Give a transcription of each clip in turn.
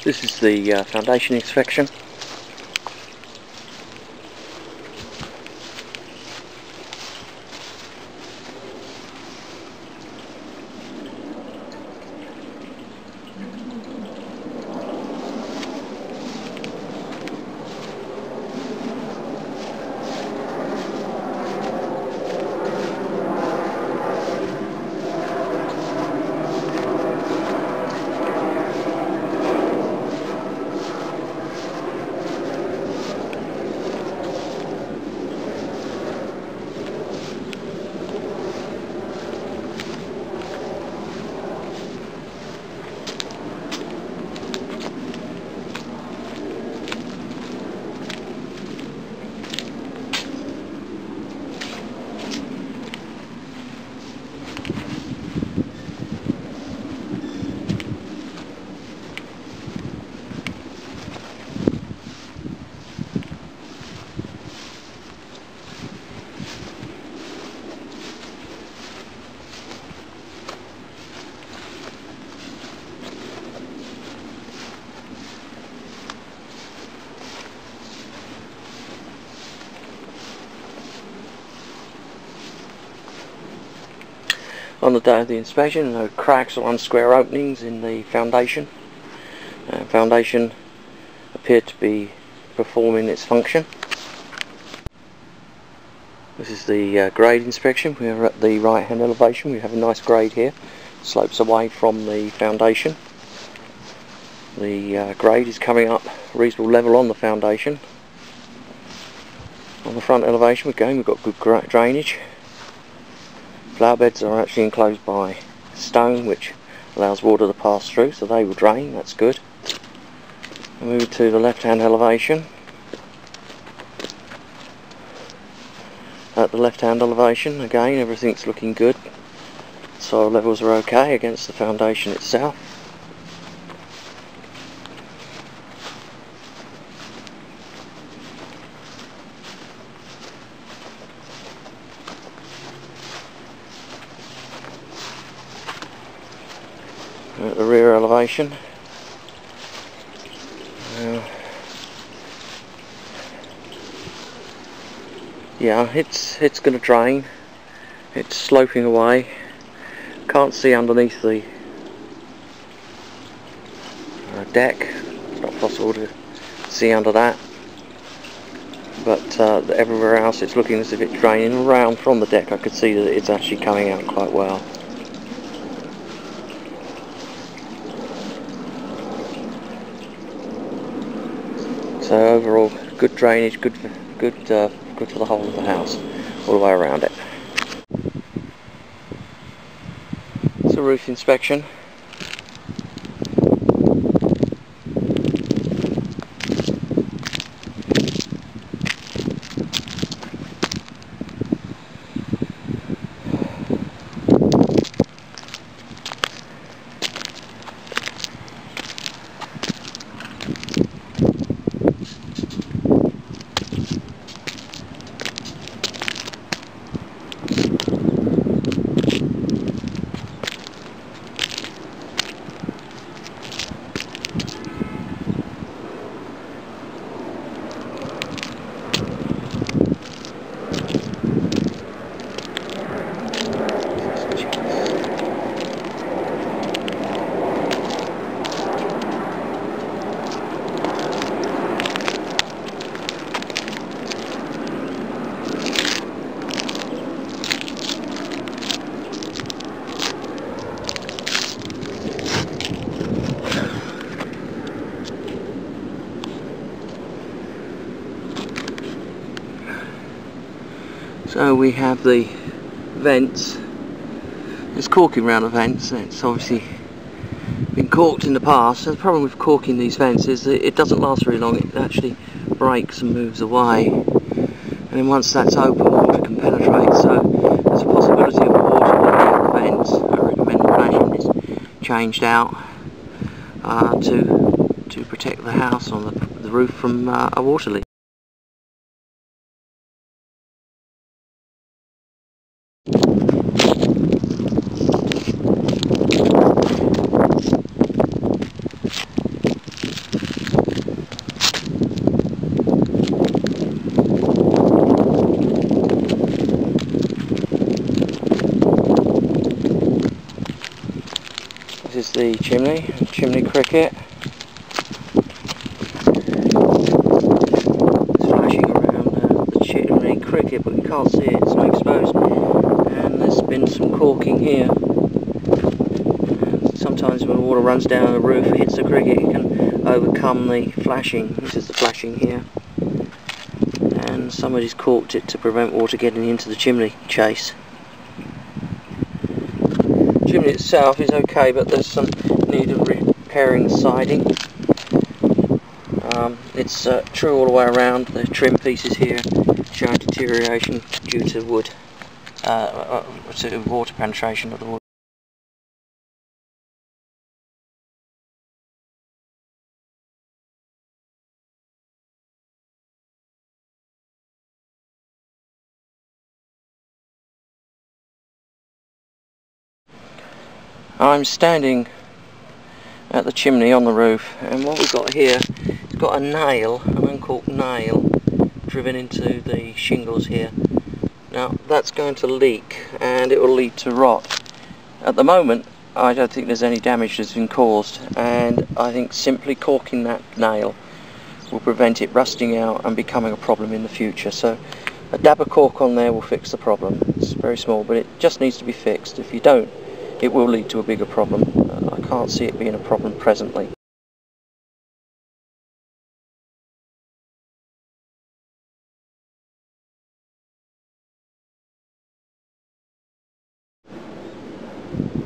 This is the foundation inspection. On the day of the inspection, no cracks or unsquare openings in the foundation. Foundation appeared to be performing its function. This is the grade inspection. We are at the right hand elevation. We have a nice grade here, slopes away from the foundation. The grade is coming up reasonable level on the foundation. On the front elevation we've got good drainage. Flower beds are actually enclosed by stone, which allows water to pass through, so they will drain. That's good. I'll move to the left hand elevation. At the left hand elevation, again, everything's looking good. Soil levels are okay against the foundation itself. At the rear elevation, yeah, it's going to drain. It's sloping away. Can't see underneath the deck. It's not possible to see under that. But everywhere else it's looking as if it's draining around from the deck. I could see that it's actually coming out quite well. So overall, good drainage, good for the whole of the house, all the way around it. It's a roof inspection. So we have the vents. There's caulking around the vents. It's obviously been caulked in the past. So the problem with caulking these vents is that it doesn't last very long. It actually breaks and moves away, and then once that's open, water can penetrate. So there's a possibility of water leaking out the vents. I recommend the flashing is changed out to protect the house on the roof from a water leak. is the chimney cricket. It's flashing around the chimney cricket, but you can't see it, it's not exposed. And there's been some corking here. And sometimes when the water runs down the roof, it hits the cricket, it can overcome the flashing. This is the flashing here. And somebody's corked it to prevent water getting into the chimney chase. The chimney itself is okay, but there's some need of repairing the siding. It's true all the way around. The trim pieces here showing deterioration due to wood, to water penetration of the wood. I'm standing at the chimney on the roof, and what we've got here, it's got a nail, an uncorked nail, driven into the shingles here. Now that's going to leak and it will lead to rot. At the moment I don't think there's any damage that's been caused, and I think simply corking that nail will prevent it rusting out and becoming a problem in the future. So a dab of cork on there will fix the problem. It's very small, but it just needs to be fixed. If you don't, it will lead to a bigger problem. I can't see it being a problem presently.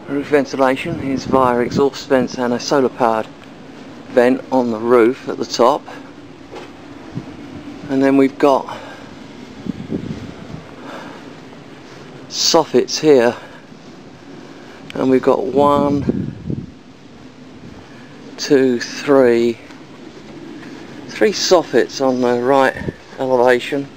Roof ventilation is via exhaust vents and a solar powered vent on the roof at the top. And then we've got soffits here, and we've got 1, 2, 3 soffits on the right elevation.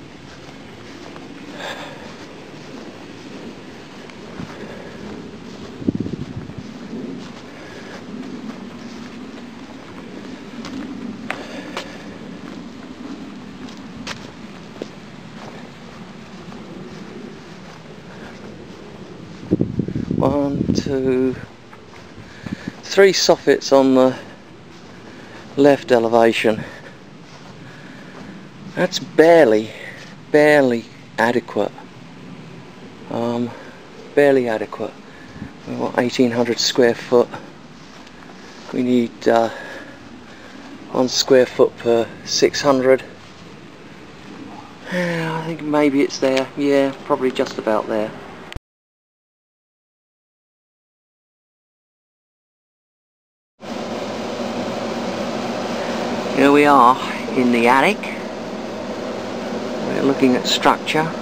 One, two, 3 soffits on the left elevation. That's barely adequate. Barely adequate. We want 1800 square foot. We need 1 square foot per 600. I think maybe it's there. Yeah, probably just about there. Here we are in the attic. We're looking at structure.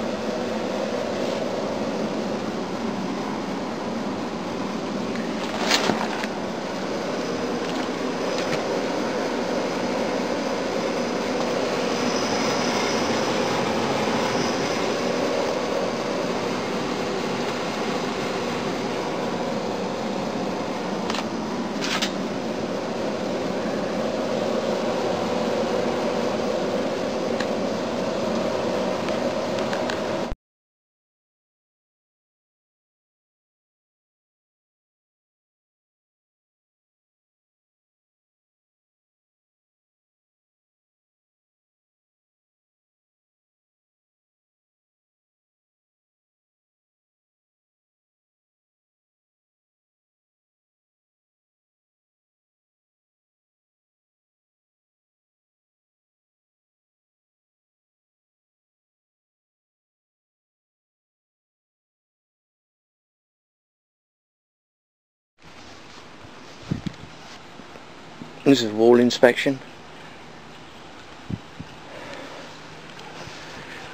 This is wall inspection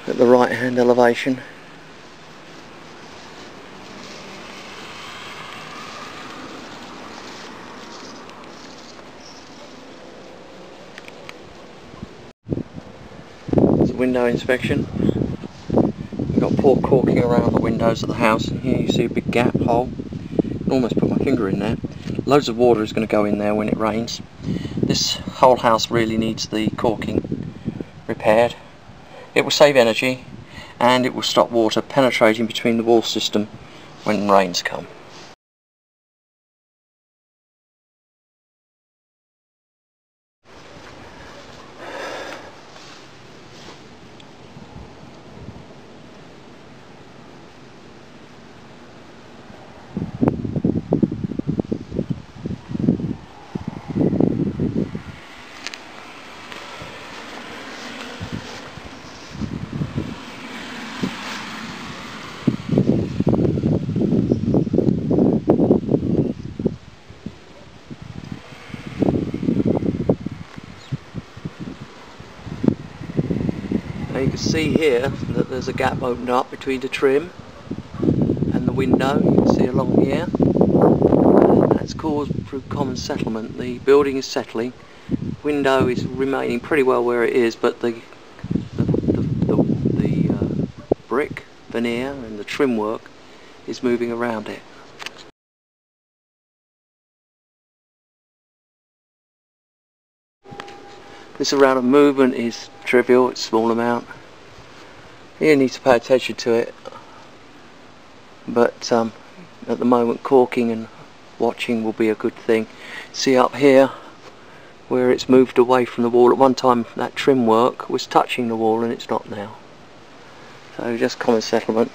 at the right hand elevation. It's a window inspection. We've got poor corking around the windows of the house, and here you see a big gap hole. I can almost put my finger in there. Loads of water is going to go in there when it rains. This whole house really needs the corking repaired. It will save energy and it will stop water penetrating between the wall system when rains come. you can see here that there's a gap opened up between the trim and the window. You can see along here. That's caused through common settlement. The building is settling. Window is remaining pretty well where it is, but the brick veneer and the trim work is moving around it. This amount of movement is trivial, it's a small amount. You need to pay attention to it, but at the moment caulking and watching will be a good thing. See up here where it's moved away from the wall. At one time that trim work was touching the wall and it's not now. So just common settlement.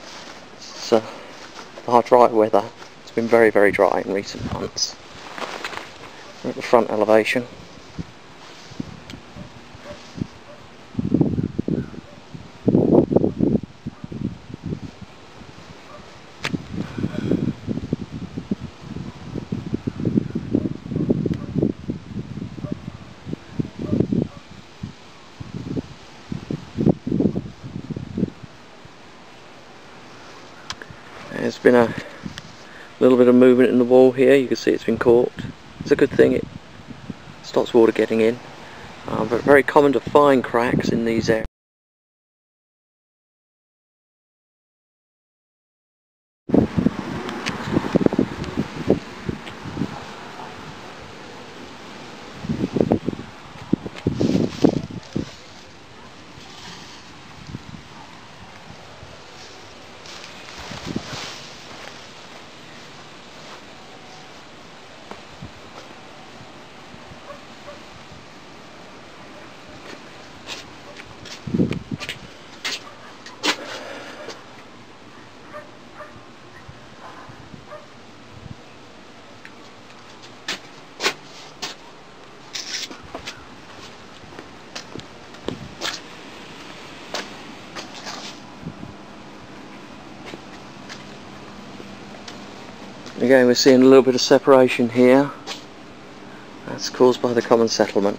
It's our dry weather. It's been very, very dry in recent months. We're at the front elevation. There's been a little bit of movement in the wall here. You can see it's been caulked. It's a good thing, it stops water getting in, but very common to find cracks in these areas. Again, we're seeing a little bit of separation here. That's caused by the common settlement.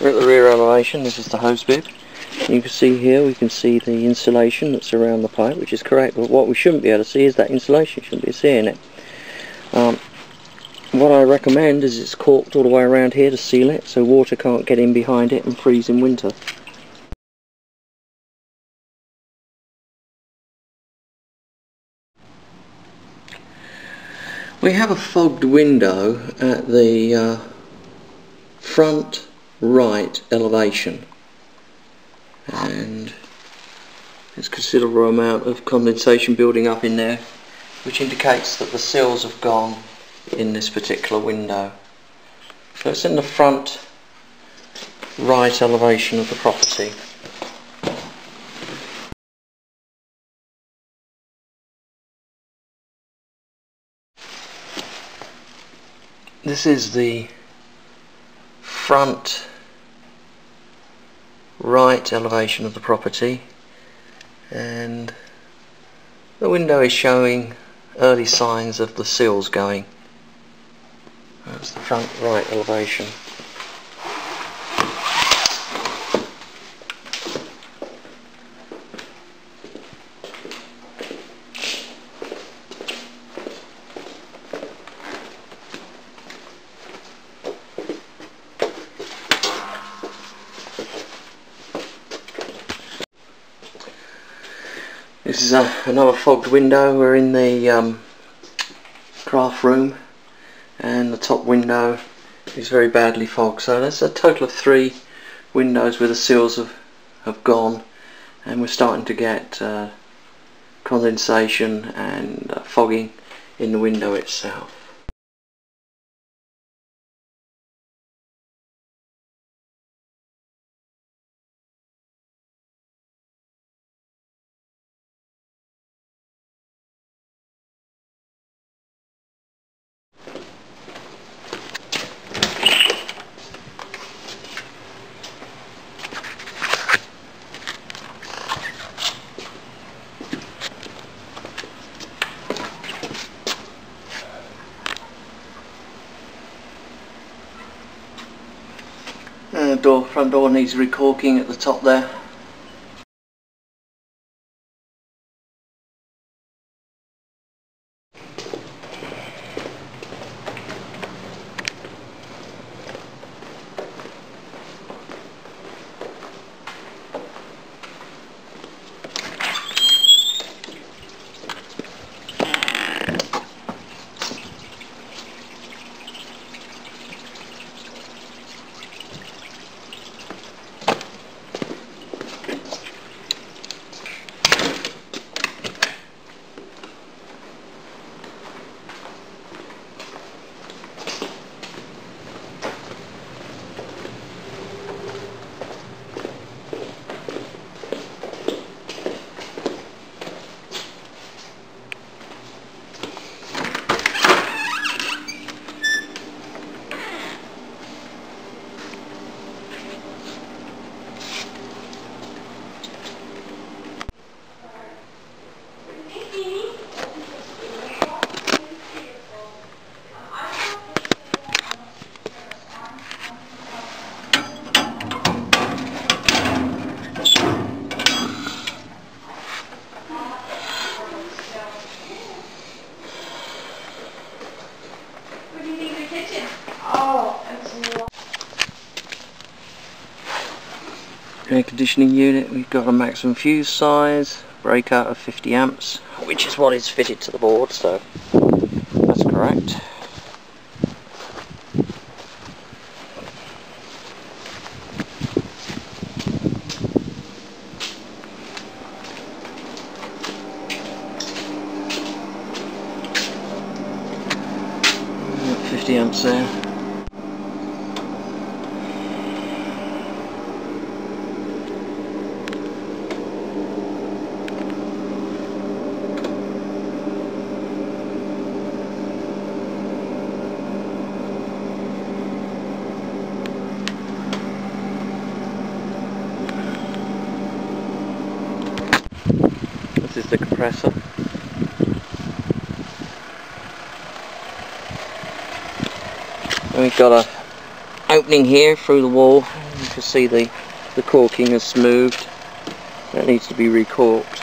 We're at the rear elevation. This is the hose bib. You can see here, we can see the insulation that's around the pipe, which is correct, but what we shouldn't be able to see is that insulation. You shouldn't be seeing it. What I recommend is it's caulked all the way around here to seal it, so water can't get in behind it and freeze in winter. We have a fogged window at the front right elevation, and there's a considerable amount of condensation building up in there, which indicates that the seals have gone in this particular window. So it's in the front right elevation of the property. This is the front right elevation of the property, and the window is showing early signs of the seals going. That's the front right elevation. This is another fogged window. We're in the craft room, and the top window is very badly fogged. So that's a total of 3 windows where the seals have gone, and we're starting to get condensation and fogging in the window itself. Front door needs recorking at the top there. Air conditioning unit, we've got a maximum fuse size, breakout of 50 amps, which is what is fitted to the board, so that's correct. Got 50 amps there. This is the compressor. And we've got a opening here through the wall. You can see the corking has moved. That needs to be recorked.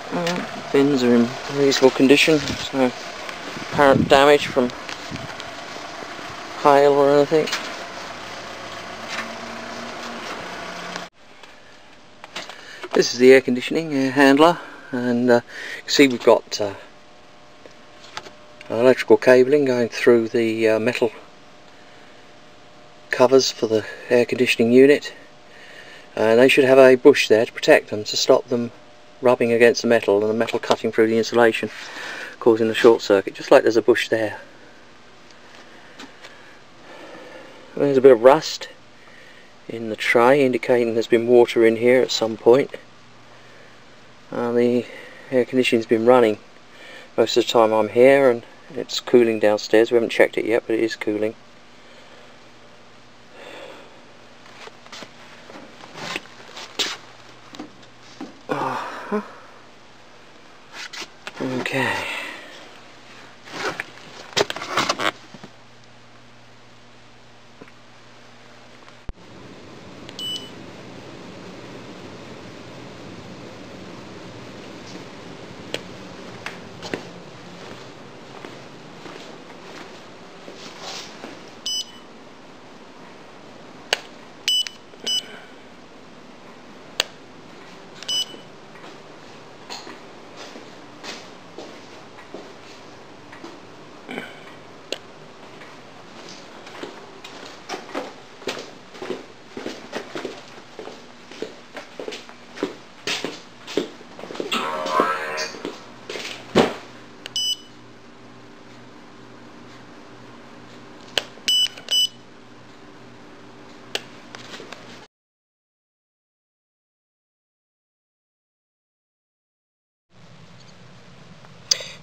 The fins are in reasonable condition. There's no apparent damage from hail or anything. This is the air conditioning handler, and you can see we've got electrical cabling going through the metal covers for the air conditioning unit, and they should have a bush there to protect them, to stop them rubbing against the metal and the metal cutting through the insulation, causing a short circuit, just like there's a bush there. There's a bit of rust in the tray, indicating there's been water in here at some point. The air conditioning's been running most of the time I'm here, and it's cooling downstairs. We haven't checked it yet, but it is cooling. Okay.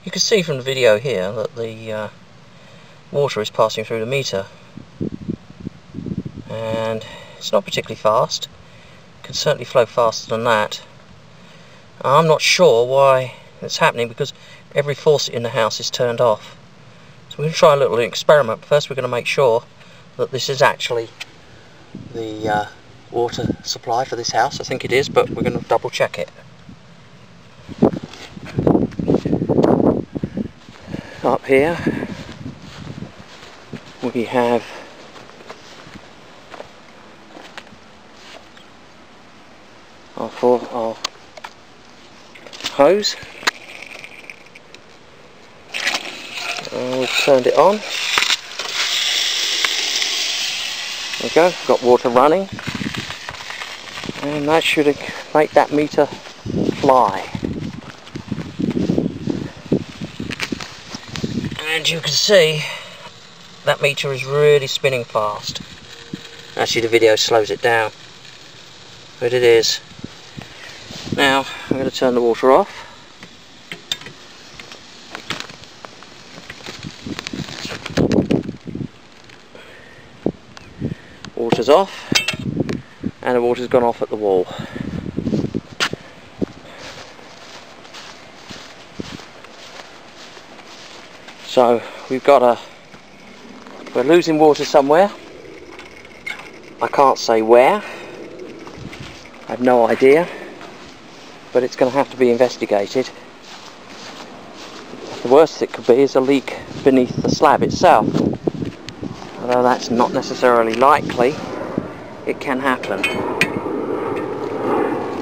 You can see from the video here that the water is passing through the meter, and it's not particularly fast. It can certainly flow faster than that. I'm not sure why it's happening, because every faucet in the house is turned off. So we're going to try a little experiment. First we're going to make sure that this is actually the water supply for this house. I think it is, but we're going to double check it. Up here we have our hose. We've turned it on. There we go, we've got water running, and that should make that meter fly. And you can see that meter is really spinning fast. Actually the video slows it down, but it is. Now I'm going to turn the water off. Water's off, and the water's gone off at the wall. So we're losing water somewhere. I can't say where. I have no idea, but it's going to have to be investigated. The worst it could be is a leak beneath the slab itself. Although that's not necessarily likely, it can happen.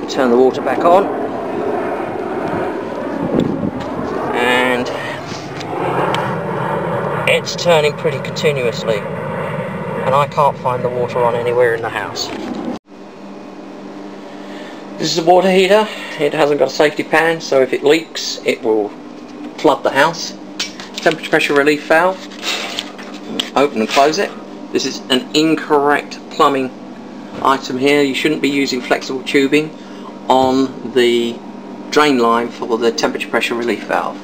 Turn the water back on, and it's turning pretty continuously, and I can't find the water on anywhere in the house. This is a water heater. It hasn't got a safety pan, so if it leaks it will flood the house. Temperature pressure relief valve. Open and close it. This is an incorrect plumbing item here. You shouldn't be using flexible tubing on the drain line for the temperature pressure relief valve.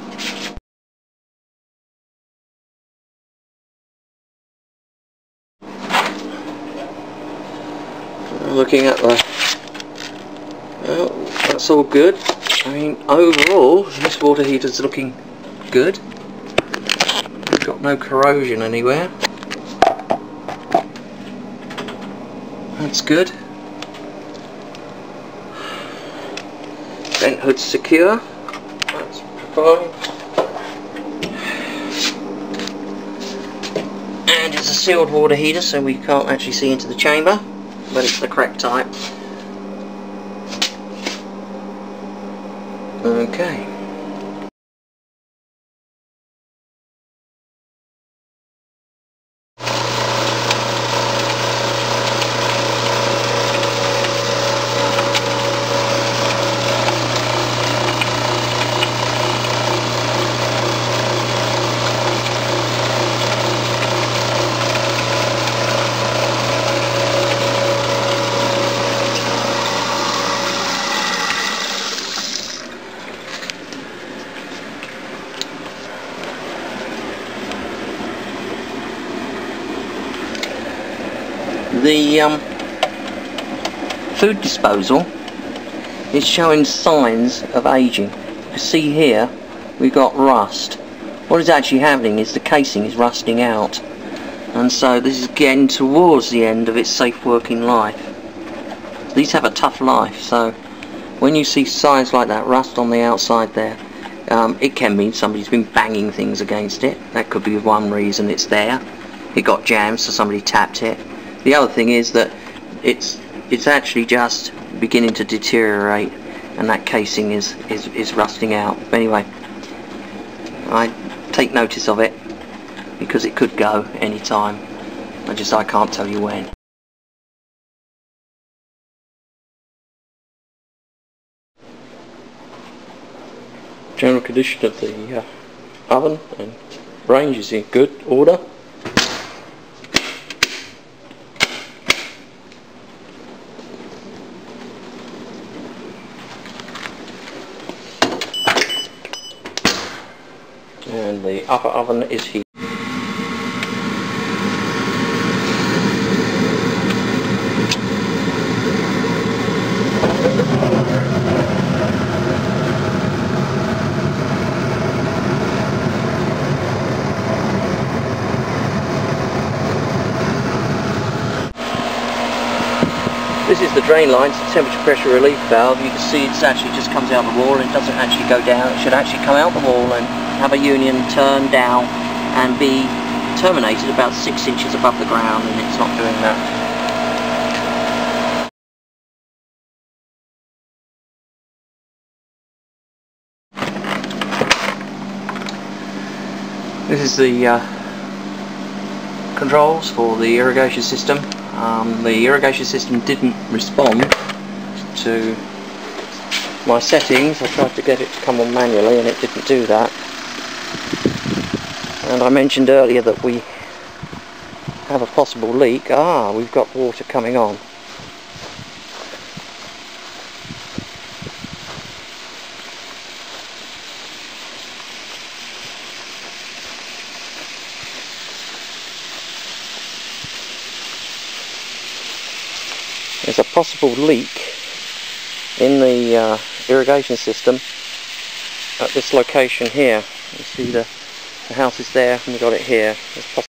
Looking at the, well, that's all good. I mean, overall this water heater's looking good. We've got no corrosion anywhere. That's good. Vent hood's secure. That's fine. And it's a sealed water heater, so we can't actually see into the chamber, but it's the correct type. Okay. The food disposal is showing signs of aging. You can see here we've got rust. What is actually happening is the casing is rusting out, and so this is getting towards the end of its safe working life. These have a tough life, so when you see signs like that, rust on the outside there, it can mean somebody's been banging things against it. That could be one reason it's there. It got jammed, so somebody tapped it. The other thing is that it's actually just beginning to deteriorate, and that casing is rusting out. But anyway, I take notice of it because it could go any time. I can't tell you when. General condition of the oven and range is in good order. And the upper oven is heated. This is the drain line, it's the temperature pressure relief valve. You can see it actually just comes out the wall, and it doesn't actually go down. It should actually come out the wall and have a union turn down and be terminated about 6 inches above the ground, and it's not doing that. This is the controls for the irrigation system. The irrigation system didn't respond to my settings. I tried to get it to come on manually and it didn't do that. And I mentioned earlier that we have a possible leak. We've got water coming on. There's a possible leak in the irrigation system at this location here. You see the house is there and we've got it here. There's